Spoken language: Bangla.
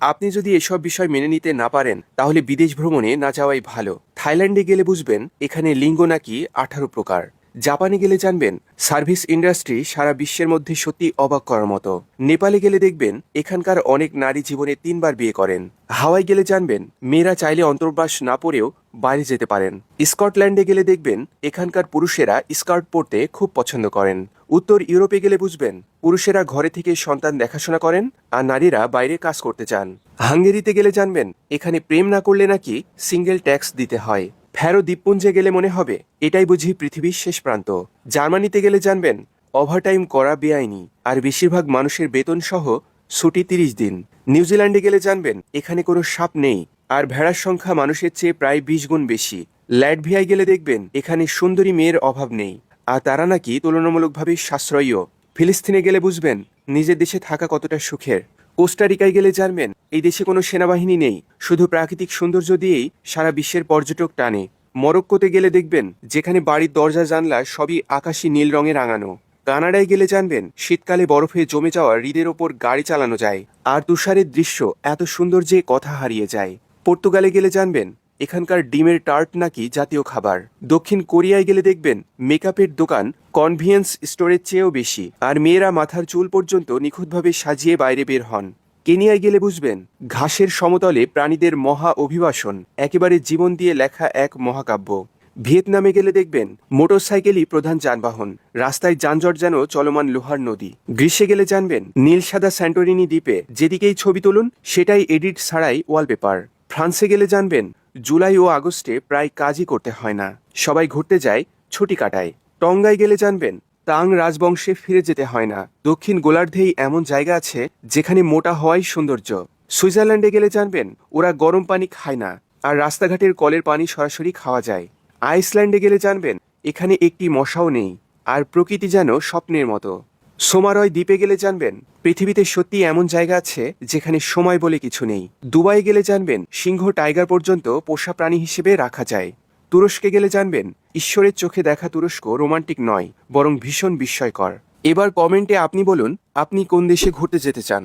আপনি যদি এসব বিষয় মেনে নিতে না পারেন তাহলে বিদেশ ভ্রমণে না যাওয়াই ভালো। থাইল্যান্ডে গেলে বুঝবেন এখানে লিঙ্গ নাকি 18 প্রকার। জাপানে গেলে জানবেন সার্ভিস ইন্ডাস্ট্রি সারা বিশ্বের মধ্যে সত্যি অবাক করার মতো। নেপালে গেলে দেখবেন এখানকার অনেক নারী জীবনে 3বার বিয়ে করেন। হাওয়াই গেলে জানবেন মেয়েরা চাইলে অন্তর্বাস না পরেও বাইরে যেতে পারেন। স্কটল্যান্ডে গেলে দেখবেন এখানকার পুরুষেরা স্কার্ট পরতে খুব পছন্দ করেন। উত্তর ইউরোপে গেলে বুঝবেন পুরুষেরা ঘরে থেকে সন্তান দেখাশোনা করেন আর নারীরা বাইরে কাজ করতে চান। হাঙ্গেরিতে গেলে জানবেন এখানে প্রেম না করলে নাকি সিঙ্গেল ট্যাক্স দিতে হয়। ফ্যারো দ্বীপপুঞ্জে গেলে মনে হবে এটাই বুঝি পৃথিবীর শেষ প্রান্ত। জার্মানিতে গেলে জানবেন ওভারটাইম করা বেআইনি আর বেশিরভাগ মানুষের বেতন সহ ছুটি 30 দিন। নিউজিল্যান্ডে গেলে জানবেন এখানে কোনো সাপ নেই আর ভেড়ার সংখ্যা মানুষের চেয়ে প্রায় 20 গুণ বেশি। ল্যাটভিয়ায় গেলে দেখবেন এখানে সুন্দরী মেয়ের অভাব নেই আর তারা নাকি তুলনামূলকভাবে সাশ্রয়ীও। ফিলিস্তিনে গেলে বুঝবেন নিজের দেশে থাকা কতটা সুখের। কোস্টারিকায় গেলে জানবেন এই দেশে কোনো সেনাবাহিনী নেই, শুধু প্রাকৃতিক সৌন্দর্য দিয়েই সারা বিশ্বের পর্যটক টানে। মরক্কোতে গেলে দেখবেন যেখানে বাড়ির দরজা জানলা সবই আকাশী নীল রঙে রাঙানো। কানাডায় গেলে জানবেন শীতকালে বরফে জমে যাওয়া হ্রদের ওপর গাড়ি চালানো যায় আর তুষারের দৃশ্য এত সুন্দর যে কথা হারিয়ে যায়। পর্তুগালে গেলে জানবেন এখানকার ডিমের টার্ট নাকি জাতীয় খাবার। দক্ষিণ কোরিয়ায় গেলে দেখবেন মেকআপের দোকান কনভিয়েন্স স্টোরের চেয়েও বেশি আর মেয়েরা মাথার চুল পর্যন্ত নিখুঁতভাবে সাজিয়ে বাইরে বের হন। কেনিয়ায় গেলে বুঝবেন ঘাসের সমতলে প্রাণীদের মহা অভিবাসন একেবারে জীবন দিয়ে লেখা এক মহাকাব্য। ভিয়েতনামে গেলে দেখবেন মোটরসাইকেলই প্রধান যানবাহন, রাস্তায় যানজট যেন চলমান লোহার নদী। গ্রীষ্মে গেলে জানবেন নীল সাদা স্যান্টোরিনি দ্বীপে যেদিকেই ছবি তুলুন সেটাই এডিট ছাড়াই ওয়ালপেপার। ফ্রান্সে গেলে জানবেন জুলাই ও আগস্টে প্রায় কাজই করতে হয় না, সবাই ঘুরতে যায়, ছুটি কাটায়। টঙ্গায় গেলে জানবেন তাং রাজবংশে ফিরে যেতে হয় না, দক্ষিণ গোলার্ধেই এমন জায়গা আছে যেখানে মোটা হওয়াই সৌন্দর্য। সুইজারল্যান্ডে গেলে জানবেন ওরা গরম পানি খায় না আর রাস্তাঘাটের কলের পানি সরাসরি খাওয়া যায়। আইসল্যান্ডে গেলে জানবেন এখানে একটি মশাও নেই আর প্রকৃতি যেন স্বপ্নের মতো। সোমারয় দ্বীপে গেলে জানবেন পৃথিবীতে সত্যি এমন জায়গা আছে যেখানে সময় বলে কিছু নেই। দুবাই গেলে জানবেন সিংহ টাইগার পর্যন্ত পোষা প্রাণী হিসেবে রাখা যায়। তুরস্কে গেলে জানবেন ঈশ্বরের চোখে দেখা তুরস্ক রোমান্টিক নয় বরং ভীষণ বিস্ময়কর। এবার কমেন্টে আপনি বলুন আপনি কোন দেশে ঘুরতে যেতে চান।